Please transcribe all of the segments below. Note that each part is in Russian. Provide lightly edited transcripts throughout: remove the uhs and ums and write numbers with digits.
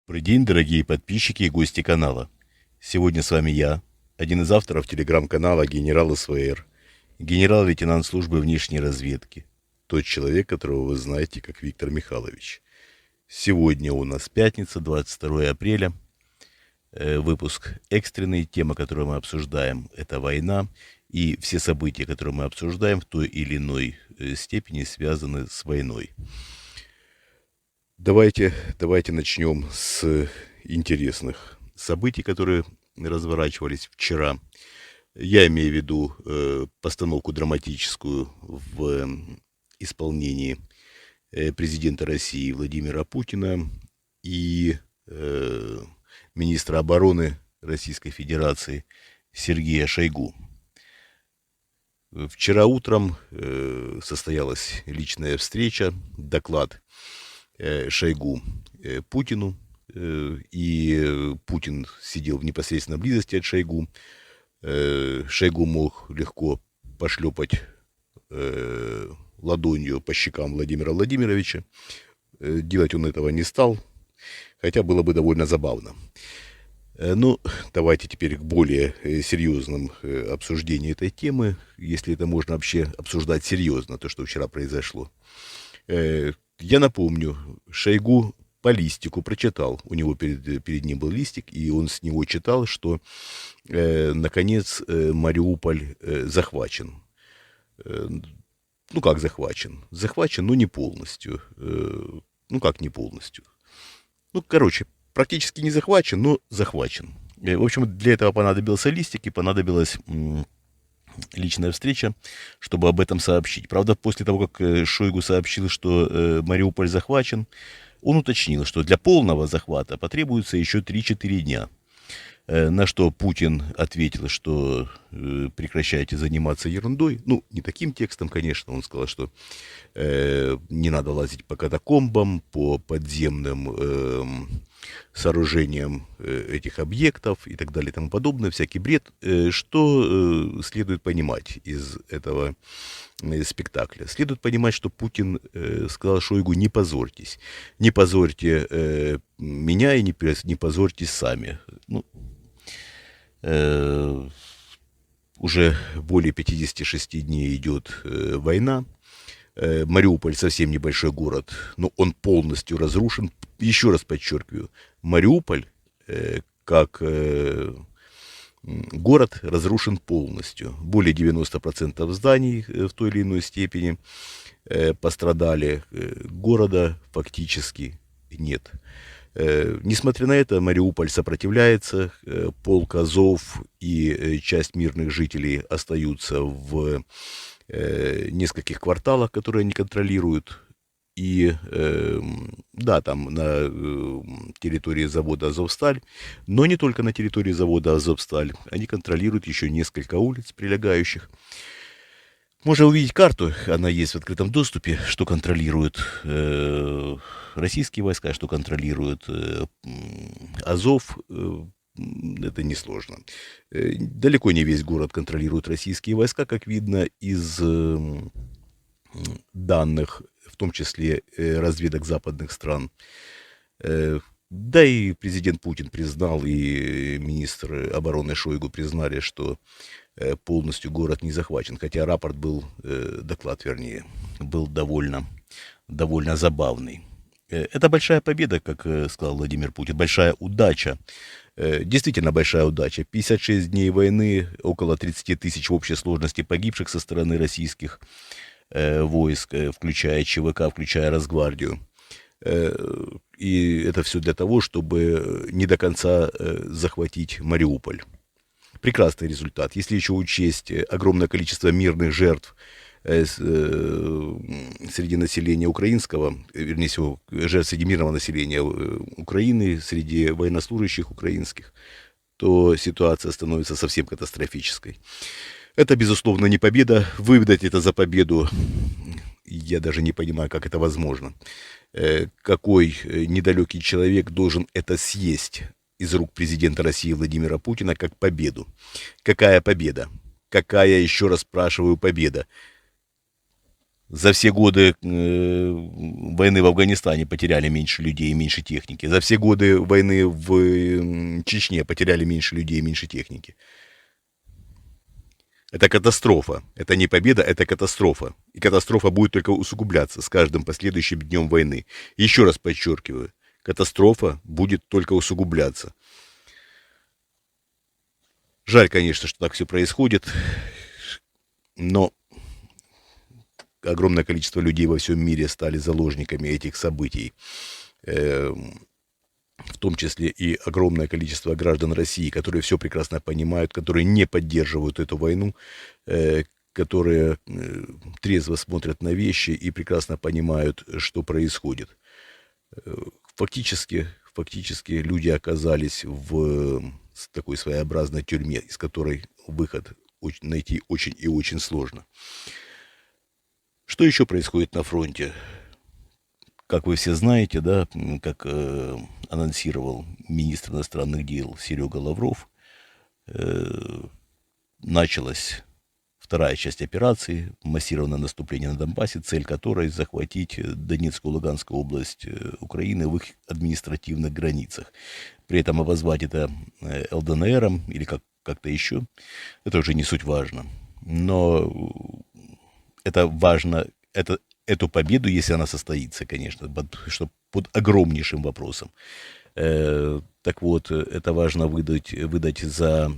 Добрый день, дорогие подписчики и гости канала. Сегодня с вами я, один из авторов телеграм-канала генерал СВР, генерал-лейтенант службы внешней разведки, тот человек, которого вы знаете как Виктор Михайлович. Сегодня у нас пятница, 22 апреля, выпуск экстренный. Тема, которую мы обсуждаем, это война, и все события, которые мы обсуждаем, в той или иной степени связаны с войной. Давайте начнем с интересных событий, которые разворачивались вчера. Я имею в виду постановку драматическую в исполнении президента России Владимира Путина и министра обороны Российской Федерации Сергея Шойгу. Вчера утром состоялась личная встреча, доклад Шойгу Путину, и Путин сидел в непосредственной близости от Шойгу. Шойгу мог легко пошлепать ладонью по щекам Владимира Владимировича. Делать он этого не стал, хотя было бы довольно забавно. Ну, давайте теперь к более серьезным обсуждению этой темы, если это можно вообще обсуждать серьезно, то, что вчера произошло. Я напомню, Шойгу по листику прочитал, у него перед ним был листик, и он с него читал, что, наконец, Мариуполь захвачен. Ну, как захвачен? Захвачен, но не полностью. Ну, как не полностью? Ну, короче, практически не захвачен, но захвачен. В общем, для этого понадобился листик и понадобилась личная встреча, чтобы об этом сообщить. Правда, после того, как Шойгу сообщил, что Мариуполь захвачен, он уточнил, что для полного захвата потребуется еще 3-4 дня. На что Путин ответил, что прекращайте заниматься ерундой. Ну, не таким текстом, конечно. Он сказал, что не надо лазить по катакомбам, по подземным сооружениям этих объектов и так далее и тому подобное. Всякий бред. Что следует понимать из этого спектакля? Следует понимать, что Путин сказал Шойгу: не позорьтесь. Не позорьте меня и не позорьтесь сами. Ну, уже более 56 дней идет война. Мариуполь совсем небольшой город, но он полностью разрушен. Еще раз подчеркиваю, Мариуполь как город разрушен полностью. Более 90% зданий в той или иной степени пострадали. Города фактически нет. Несмотря на это, Мариуполь сопротивляется, полк Азов и часть мирных жителей остаются в нескольких кварталах, которые они контролируют. И да, там на территории завода «Азовсталь», но не только на территории завода «Азовсталь», они контролируют еще несколько улиц прилегающих. Можно увидеть карту, она есть в открытом доступе, что контролируют российские войска, что контролируют Азов. Это несложно. Далеко не весь город контролируют российские войска, как видно из данных, в том числе разведок западных стран. Да и президент Путин признал, и министр обороны Шойгу признали, что полностью город не захвачен. Хотя рапорт был, доклад вернее, был довольно забавный. Это большая победа, как сказал Владимир Путин, большая удача. Действительно большая удача. 56 дней войны, около 30 тысяч в общей сложности погибших со стороны российских войск, включая ЧВК, включая Росгвардию. И это все для того, чтобы не до конца захватить Мариуполь. Прекрасный результат. Если еще учесть огромное количество мирных жертв среди населения украинского, вернее всего, жертв среди мирного населения Украины, среди военнослужащих украинских, то ситуация становится совсем катастрофической. Это, безусловно, не победа. Выдать это за победу, я даже не понимаю, как это возможно. Какой недалекий человек должен это съесть из рук президента России Владимира Путина как победу? Какая победа? Какая, еще раз спрашиваю, победа? За все годы войны в Афганистане потеряли меньше людей и меньше техники. За все годы войны в Чечне потеряли меньше людей и меньше техники. Это катастрофа. Это не победа, это катастрофа. И катастрофа будет только усугубляться с каждым последующим днем войны. Еще раз подчеркиваю, катастрофа будет только усугубляться. Жаль, конечно, что так все происходит, но огромное количество людей во всем мире стали заложниками этих событий. В том числе и огромное количество граждан России, которые все прекрасно понимают, которые не поддерживают эту войну, которые трезво смотрят на вещи и прекрасно понимают, что происходит. Фактически люди оказались в такой своеобразной тюрьме, из которой выход найти очень и очень сложно. Что еще происходит на фронте? Как вы все знаете, да, как анонсировал министр иностранных дел Серега Лавров, началась вторая часть операции, массированное наступление на Донбассе, цель которой захватить Донецкую и Луганскую область Украины в их административных границах. При этом обозвать это ЛДНРом или как-то еще, это уже не суть важно. Но это важно, эту победу, если она состоится, конечно, под огромнейшим вопросом. Так вот, это важно выдать за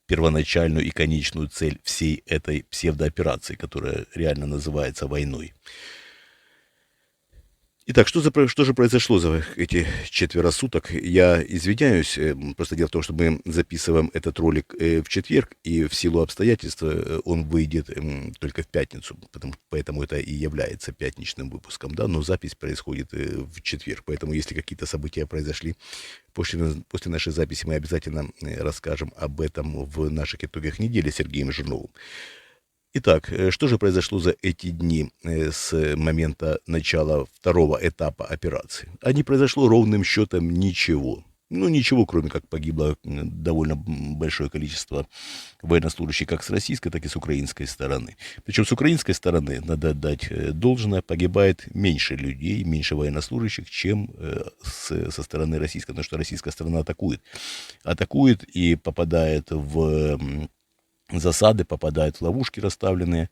первоначальную и конечную цель всей этой псевдооперации, которая реально называется войной. Итак, что же произошло за эти 4 суток? Я извиняюсь, просто дело в том, что мы записываем этот ролик в четверг, и в силу обстоятельств он выйдет только в пятницу, поэтому это и является пятничным выпуском, да, но запись происходит в четверг, поэтому если какие-то события произошли после нашей записи, мы обязательно расскажем об этом в наших итогах недели с Сергеем Жирновым. Итак, что же произошло за эти дни с момента начала второго этапа операции? А не произошло ровным счетом ничего. Ну, ничего, кроме как погибло довольно большое количество военнослужащих как с российской, так и с украинской стороны. Причем с украинской стороны, надо отдать должное, погибает меньше людей, меньше военнослужащих, чем со стороны российской, потому что российская сторона атакует. Атакует и попадает в засады, попадают в ловушки, расставленные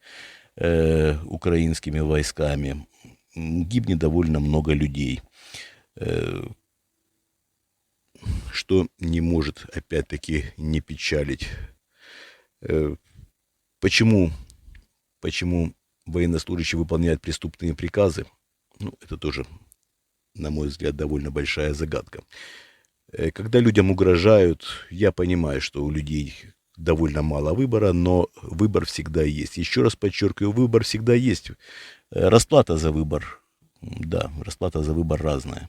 украинскими войсками. Гибнет довольно много людей. Что не может, опять-таки, не печалить. Почему военнослужащие выполняют преступные приказы? Ну, это тоже, на мой взгляд, довольно большая загадка. Когда людям угрожают, я понимаю, что у людей довольно мало выбора, но выбор всегда есть. Еще раз подчеркиваю, выбор всегда есть. Расплата за выбор, да, расплата за выбор разная.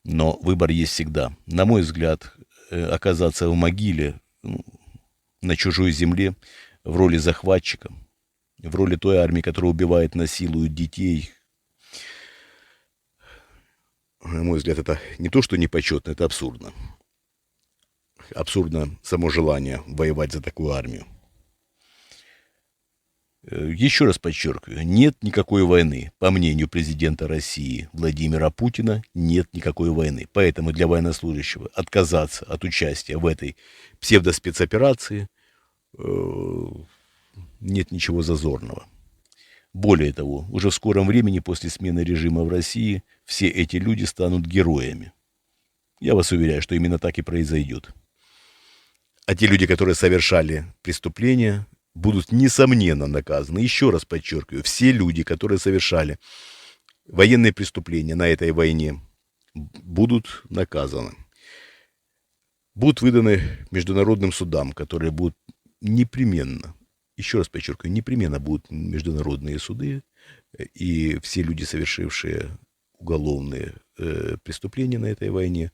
Но выбор есть всегда. На мой взгляд, оказаться в могиле, на чужой земле, в роли захватчика, в роли той армии, которая убивает, насилует детей, на мой взгляд, это не то, что непочетно, это абсурдно. Абсурдно само желание воевать за такую армию. Еще раз подчеркиваю, нет никакой войны. По мнению президента России Владимира Путина, нет никакой войны. Поэтому для военнослужащего отказаться от участия в этой псевдоспецоперации нет ничего зазорного. Более того, уже в скором времени после смены режима в России все эти люди станут героями. Я вас уверяю, что именно так и произойдет. А те люди, которые совершали преступления, будут несомненно наказаны. Еще раз подчеркиваю, все люди, которые совершали военные преступления на этой войне, будут наказаны. Будут выданы международным судам, которые будут непременно, еще раз подчеркиваю, непременно будут международные суды, и все люди, совершившие уголовные преступления на этой войне,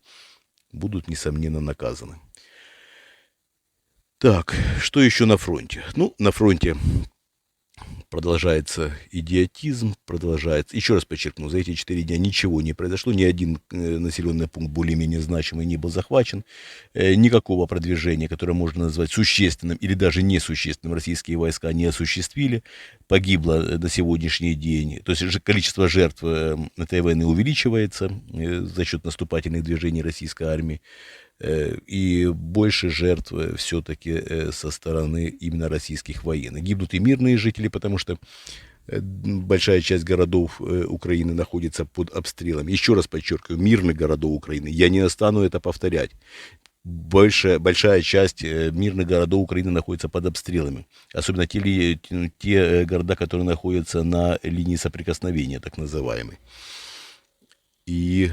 будут несомненно наказаны. Так, что еще на фронте? Ну, на фронте Продолжается идиотизм, продолжается. Еще раз подчеркну, за эти 4 дня ничего не произошло, ни один населенный пункт более-менее значимый не был захвачен, никакого продвижения, которое можно назвать существенным или даже несущественным, российские войска не осуществили. Погибло на сегодняшний день, то есть количество жертв этой войны увеличивается за счет наступательных движений российской армии. И больше жертв все-таки со стороны именно российских военных. Гибнут и мирные жители, потому что большая часть городов Украины находится под обстрелом. Еще раз подчеркиваю, мирных городов Украины. Я не стану это повторять. Большая часть мирных городов Украины находится под обстрелами. Особенно те города, которые находятся на линии соприкосновения, так называемой. И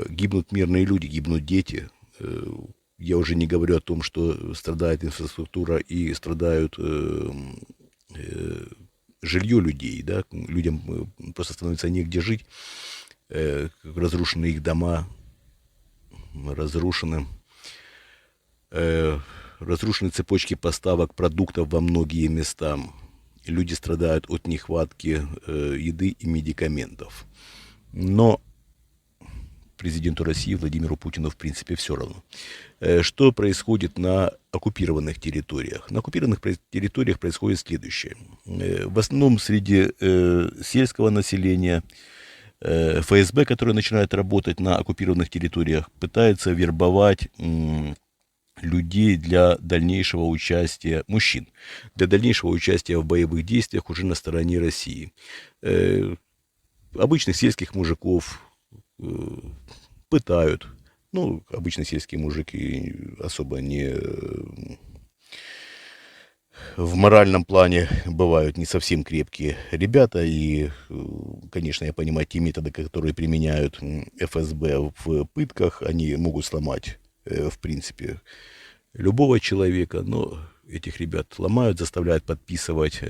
гибнут мирные люди, гибнут дети. Я уже не говорю о том, что страдает инфраструктура и страдают жилье людей, да, людям просто становится негде жить, разрушены их дома, разрушены цепочки поставок продуктов во многие места, люди страдают от нехватки еды и медикаментов. Но президенту России Владимиру Путину в принципе все равно. Что происходит на оккупированных территориях? На оккупированных территориях происходит следующее. В основном среди сельского населения ФСБ, которое начинает работать на оккупированных территориях, пытается вербовать людей для дальнейшего участия, мужчин, для дальнейшего участия в боевых действиях уже на стороне России. Обычных сельских мужиков пытают. Ну, обычно сельские мужики особо не в моральном плане бывают не совсем крепкие ребята. И, конечно, я понимаю, те методы, которые применяют ФСБ в пытках, они могут сломать, в принципе, любого человека. Но этих ребят ломают, заставляют подписывать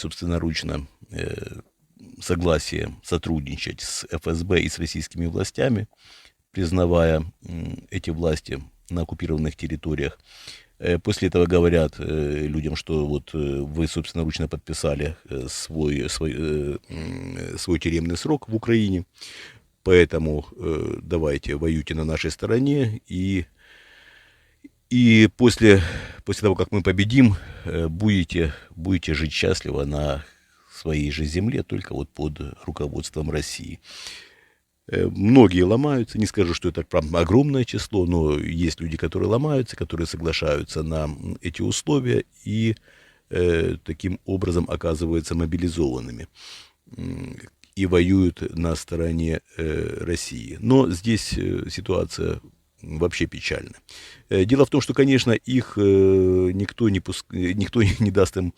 собственноручно согласие сотрудничать с ФСБ и с российскими властями, признавая эти власти на оккупированных территориях. После этого говорят людям, что вот вы собственноручно подписали свой тюремный срок в Украине, поэтому давайте воюйте на нашей стороне, и после того, как мы победим, будете жить счастливо на своей же земле, только вот под руководством России. Многие ломаются, не скажу, что это прям огромное число, но есть люди, которые ломаются, которые соглашаются на эти условия и таким образом оказываются мобилизованными и воюют на стороне России. Но здесь ситуация вообще печально. Дело в том, что, конечно, их никто не даст им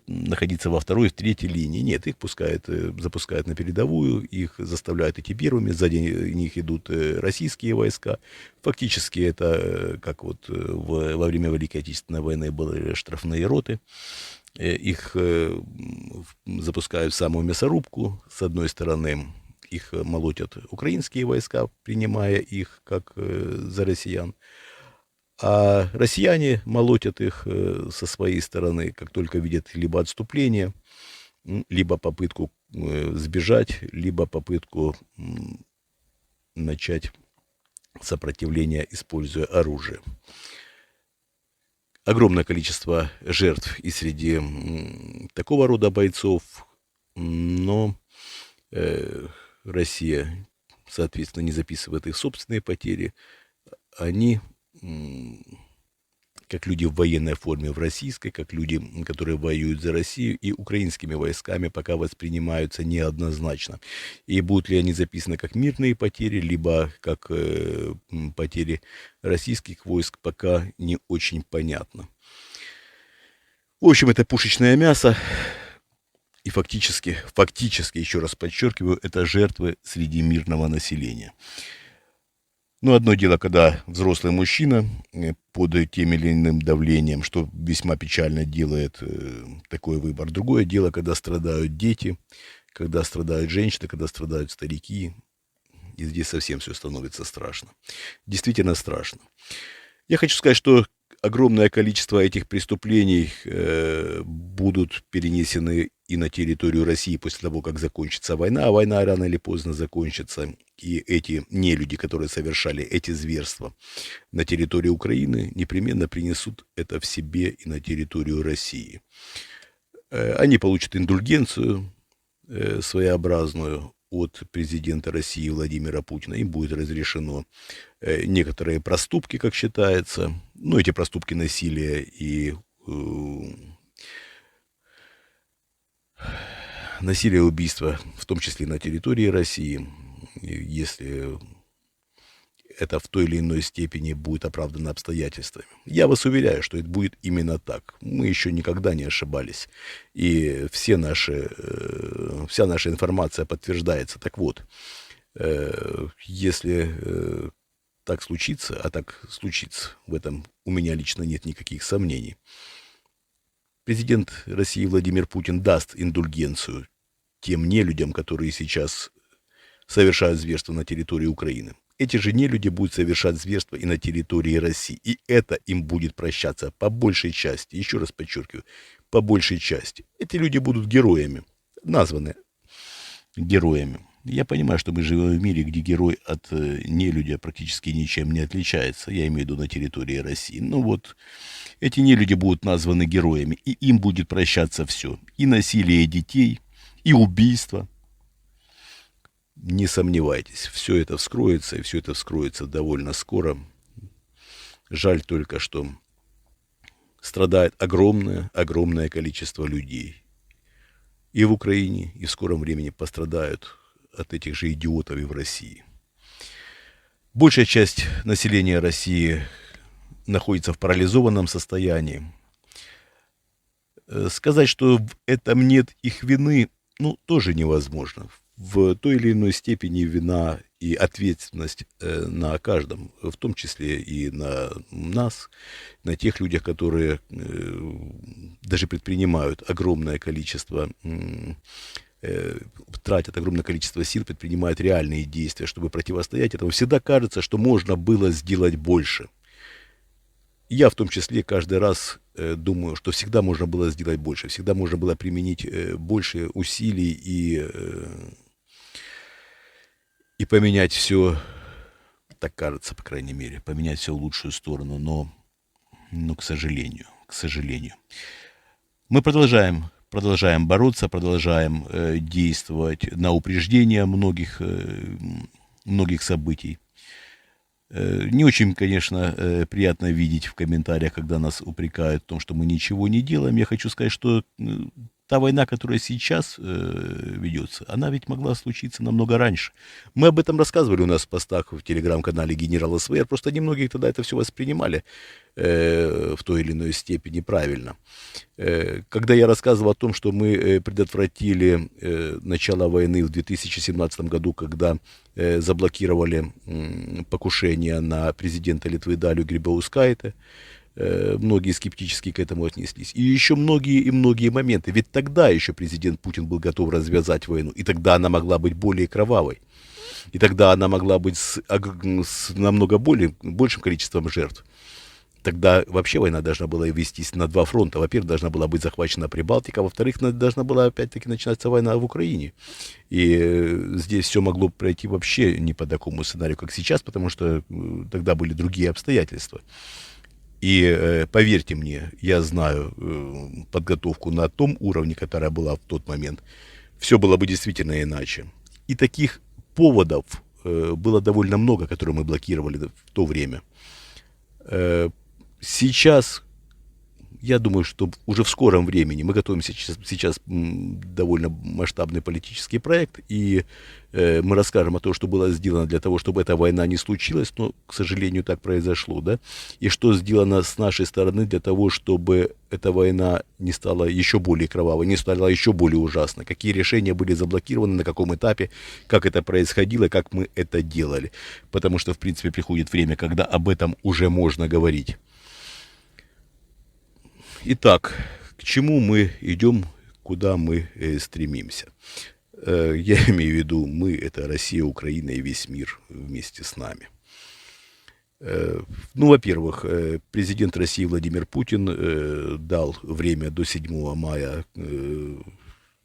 находиться во второй, в третьей линии. Нет, их запускают на передовую, их заставляют идти первыми, сзади них идут российские войска. Фактически это, как вот во время Великой Отечественной войны были штрафные роты. Их запускают в самую мясорубку. С одной стороны, их молотят украинские войска, принимая их как за россиян. А россияне молотят их со своей стороны, как только видят либо отступление, либо попытку сбежать, либо попытку начать сопротивление, используя оружие. Огромное количество жертв и среди такого рода бойцов, но Россия, соответственно, не записывает их собственные потери. Они, как люди в военной форме в российской, как люди, которые воюют за Россию, и украинскими войсками пока воспринимаются неоднозначно. И будут ли они записаны как мирные потери, либо как потери российских войск, пока не очень понятно. В общем, это пушечное мясо. И фактически, еще раз подчеркиваю, это жертвы среди мирного населения. Но одно дело, когда взрослый мужчина под тем или иным давлением, что весьма печально, делает такой выбор. Другое дело, когда страдают дети, когда страдают женщины, когда страдают старики. И здесь совсем все становится страшно. Действительно страшно. Я хочу сказать, что огромное количество этих преступлений будут перенесены и на территорию России после того, как закончится война. А война рано или поздно закончится. И эти нелюди, которые совершали эти зверства на территории Украины, непременно принесут это в себе и на территорию России. Они получат индульгенцию своеобразную от президента России Владимира Путина. Им будет разрешено некоторые проступки, как считается. Ну, эти проступки насилия и насилие и убийства, в том числе на территории России, если это в той или иной степени будет оправдано обстоятельствами. Я вас уверяю, что это будет именно так. Мы еще никогда не ошибались. И вся наша информация подтверждается. Так вот, если так случится, а так случится, в этом у меня лично нет никаких сомнений, президент России Владимир Путин даст индульгенцию тем нелюдям, которые сейчас совершают зверство на территории Украины. Эти же нелюди будут совершать зверство и на территории России. И это им будет прощаться по большей части. Еще раз подчеркиваю, по большей части. Эти люди будут героями, названы героями. Я понимаю, что мы живем в мире, где герой от нелюдя практически ничем не отличается. Я имею в виду на территории России. Ну вот, эти нелюди будут названы героями. И им будет прощаться все. И насилие детей, и убийство. Не сомневайтесь, все это вскроется, и все это вскроется довольно скоро. Жаль только, что страдает огромное количество людей. И в Украине, и в скором времени пострадают от этих же идиотов и в России. Большая часть населения России находится в парализованном состоянии. Сказать, что в этом нет их вины, тоже невозможно. В той или иной степени вина и ответственность на каждом, в том числе и на нас, на тех людях, которые даже предпринимают огромное количество, тратят огромное количество сил, предпринимают реальные действия, чтобы противостоять этому. Всегда кажется, что можно было сделать больше. Я в том числе каждый раз думаю, что всегда можно было сделать больше, всегда можно было применить больше усилий и поменять все, так кажется, по крайней мере, поменять все в лучшую сторону, но к сожалению, мы продолжаем бороться, продолжаем действовать на упреждение многих событий. Не очень, конечно, приятно видеть в комментариях, когда нас упрекают в том, что мы ничего не делаем. Я хочу сказать, что та война, которая сейчас ведется, она ведь могла случиться намного раньше. Мы об этом рассказывали у нас в постах в телеграм-канале «Генерал СВР». Просто немногие тогда это все воспринимали в той или иной степени правильно. Когда я рассказывал о том, что мы предотвратили начало войны в 2017 году, когда заблокировали покушение на президента Литвы Далю Грибаускайте, многие скептически к этому отнеслись. И еще многие моменты. Ведь тогда еще президент Путин был готов развязать войну. И тогда она могла быть более кровавой. И тогда она могла быть с намного большим количеством жертв. Тогда вообще война должна была вестись на два фронта. Во-первых, должна была быть захвачена Прибалтика, а во-вторых, должна была опять-таки начинаться война в Украине. И здесь все могло пройти вообще не по такому сценарию, как сейчас, потому что тогда были другие обстоятельства. И поверьте мне, я знаю подготовку на том уровне, которая была в тот момент. Все было бы действительно иначе. И таких поводов было довольно много, которые мы блокировали в то время. Сейчас, я думаю, что уже в скором времени мы готовим сейчас довольно масштабный политический проект, и мы расскажем о том, что было сделано для того, чтобы эта война не случилась, но, к сожалению, так произошло, да, и что сделано с нашей стороны для того, чтобы эта война не стала еще более кровавой, не стала еще более ужасной, какие решения были заблокированы, на каком этапе, как это происходило, как мы это делали, потому что, в принципе, приходит время, когда об этом уже можно говорить. Итак, к чему мы идем, куда мы стремимся? Я имею в виду, мы — это Россия, Украина и весь мир вместе с нами. Ну, во-первых, президент России Владимир Путин дал время до 7 мая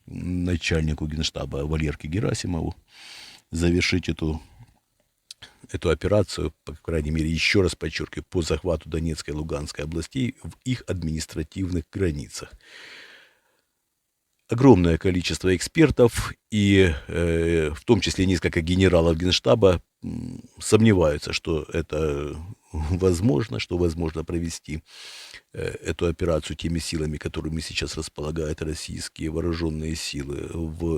начальнику Генштаба Валерке Герасимову завершить эту операцию, по крайней мере, еще раз подчеркиваю, по захвату Донецкой и Луганской областей в их административных границах. Огромное количество экспертов и в том числе несколько генералов Генштаба сомневаются, что это возможно, что возможно провести эту операцию теми силами, которыми сейчас располагают российские вооруженные силы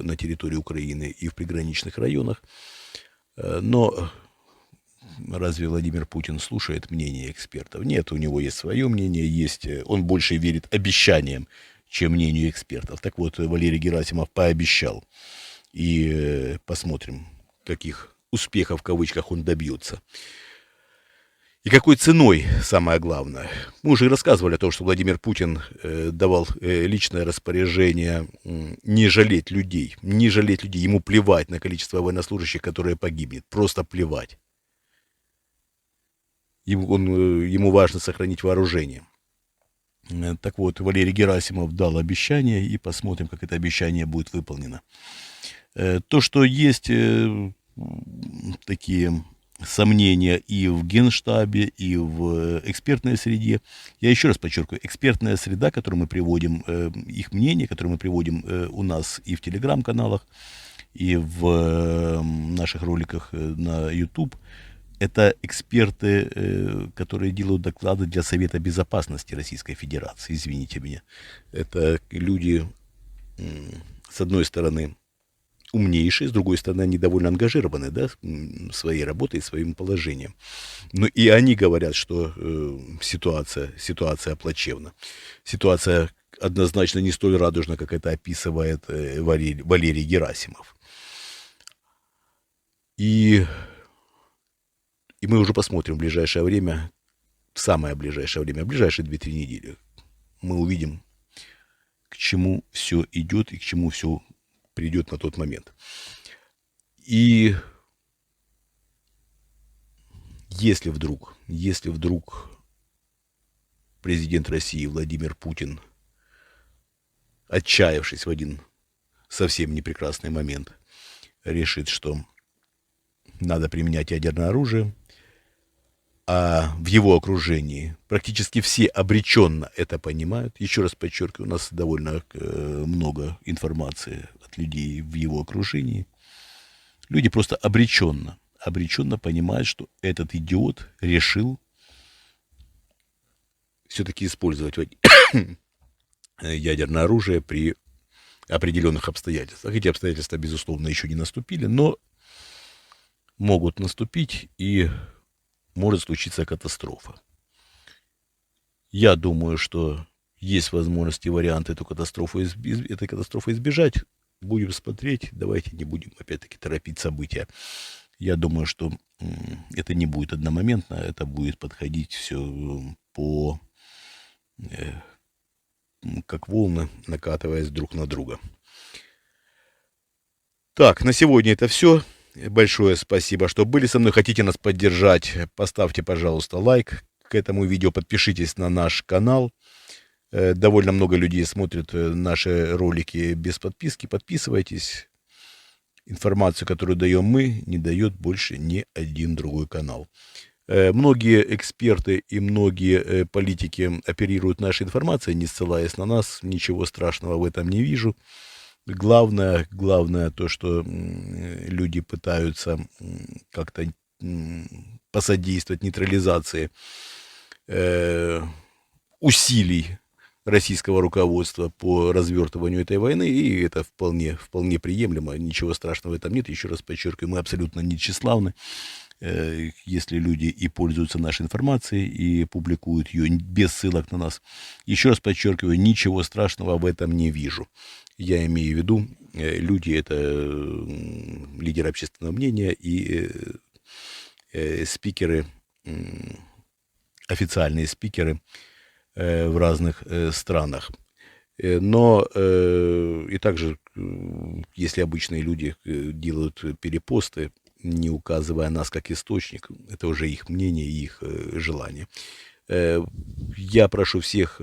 на территории Украины и в приграничных районах. Но разве Владимир Путин слушает мнение экспертов? Нет, у него есть свое мнение, он больше верит обещаниям, чем мнению экспертов. Так вот, Валерий Герасимов пообещал. И посмотрим, каких успехов в кавычках он добьется. И какой ценой, самое главное. Мы уже рассказывали о том, что Владимир Путин давал личное распоряжение не жалеть людей. Не жалеть людей. Ему плевать на количество военнослужащих, которые погибнет. Просто плевать. Ему важно сохранить вооружение. Так вот, Валерий Герасимов дал обещание, и посмотрим, как это обещание будет выполнено. То, что есть такие сомнения и в Генштабе, и в экспертной среде, я еще раз подчеркиваю, экспертная среда, которую мы приводим, их мнение, которое мы приводим у нас и в телеграм-каналах, и в наших роликах на YouTube, это эксперты, которые делают доклады для Совета Безопасности Российской Федерации, извините меня. Это люди, с одной стороны, умнейшие, с другой стороны, они довольно ангажированы, да, своей работой и своим положением. Но и они говорят, что ситуация плачевна. Ситуация однозначно не столь радужна, как это описывает Валерий Герасимов. И мы уже посмотрим в ближайшее время, в самое ближайшее время, в ближайшие 2-3 недели, мы увидим, к чему все идет и к чему все придет на тот момент. И если вдруг президент России Владимир Путин, отчаявшись в один совсем непрекрасный момент, решит, что надо применять ядерное оружие, а в его окружении практически все обреченно это понимают. Еще раз подчеркиваю, у нас довольно много информации от людей в его окружении. Люди просто обреченно понимают, что этот идиот решил все-таки использовать ядерное оружие при определенных обстоятельствах. Эти обстоятельства, безусловно, еще не наступили, но могут наступить, и может случиться катастрофа. Я думаю, что есть возможность и вариант этой катастрофы избежать. Будем смотреть. Давайте не будем, опять-таки, торопить события. Я думаю, что это не будет одномоментно, это будет подходить все как волны, накатываясь друг на друга. Так, на сегодня это все. Большое спасибо, что были со мной. Хотите нас поддержать, поставьте, пожалуйста, лайк к этому видео, подпишитесь на наш канал. Довольно много людей смотрят наши ролики без подписки. Подписывайтесь. Информацию, которую даем мы, не дает больше ни один другой канал. Многие эксперты и многие политики оперируют нашей информацией, не ссылаясь на нас. Ничего страшного в этом не вижу. Главное то, что люди пытаются как-то посодействовать нейтрализации усилий российского руководства по развертыванию этой войны, и это вполне приемлемо, ничего страшного в этом нет. Еще раз подчеркиваю, мы абсолютно не тщеславны. Если люди и пользуются нашей информацией, и публикуют ее без ссылок на нас. Еще раз подчеркиваю, ничего страшного в этом не вижу. Я имею в виду, люди — это лидеры общественного мнения и спикеры, официальные спикеры в разных странах. Но и также, если обычные люди делают перепосты, не указывая нас как источник. Это уже их мнение и их желание. Я прошу всех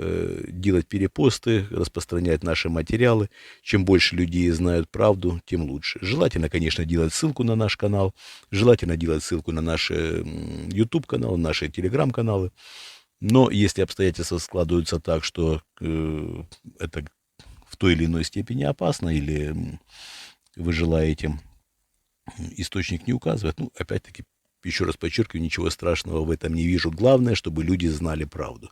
делать перепосты, распространять наши материалы. Чем больше людей знают правду, тем лучше. Желательно, конечно, делать ссылку на наш канал. Желательно делать ссылку на наш YouTube-канал, наши Telegram-каналы. Но если обстоятельства складываются так, что это в той или иной степени опасно, или вы желаете источник не указывать, ну, опять-таки, еще раз подчеркиваю, ничего страшного в этом не вижу. Главное, чтобы люди знали правду.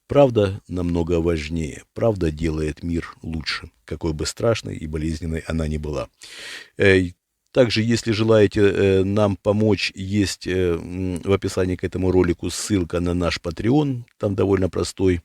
Правда намного важнее. Правда делает мир лучше, какой бы страшной и болезненной она ни была. Также, если желаете нам помочь, есть в описании к этому ролику ссылка на наш Patreon. Там довольно простой